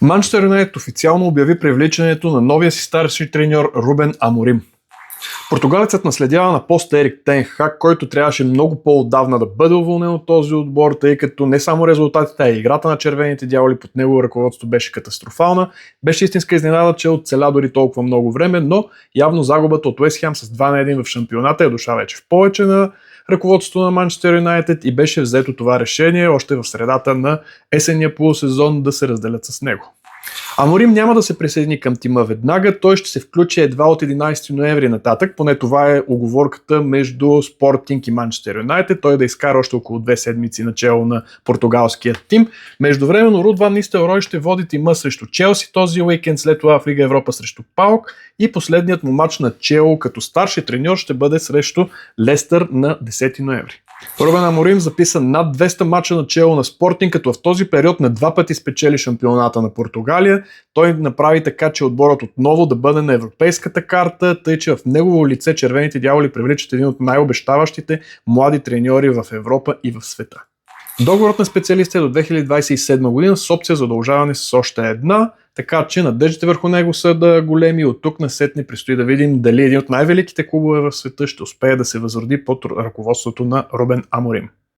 Манчестър Юнайтед официално обяви привличането на новия си старши треньор Рубен Аморим. Португалецът наследява на поста Ерик Тен Хаг, който трябваше много по-отдавна да бъде уволнен от този отбор, тъй като не само резултатите, а и играта на червените дяволи под него ръководството беше катастрофална. Беше истинска изненада, че оцеля дори толкова много време, но явно загубата от Уест Хем с 2-1 в шампионата е дошла вече в повече на ръководството на Манчестър Юнайтед и беше взето това решение още в средата на есенния полусезон да се разделят с него. Аморим няма да се присъедини към тима веднага, той ще се включи едва от 11 ноември нататък, поне това е уговорката между Спортинг и Манчестър Юнайтед, той да изкара още около 2 седмици начело на португалския тим. Междувременно Руд Ван Нистелрой ще води тима срещу Челси този уикенд, след това в Лига Европа срещу ПАОК и последният му мач на чело като старши треньор ще бъде срещу Лестър на 10 ноември. Рубен Аморим записа над 200 мача на чело на Спортинг, като в този период на 2 пъти спечели шампионата на Португалия. Той направи така, че отборът отново да бъде на европейската карта, тъй че в негово лице червените дяволи привличат един от най-обещаващите млади треньори в Европа и в света. Договорът на специалиста е до 2027 година с опция за удължаване с още една, така че надеждите върху него са да големи и от тук насетне предстои да видим дали един от най-великите клубове в света ще успее да се възроди под ръководството на Рубен Аморим.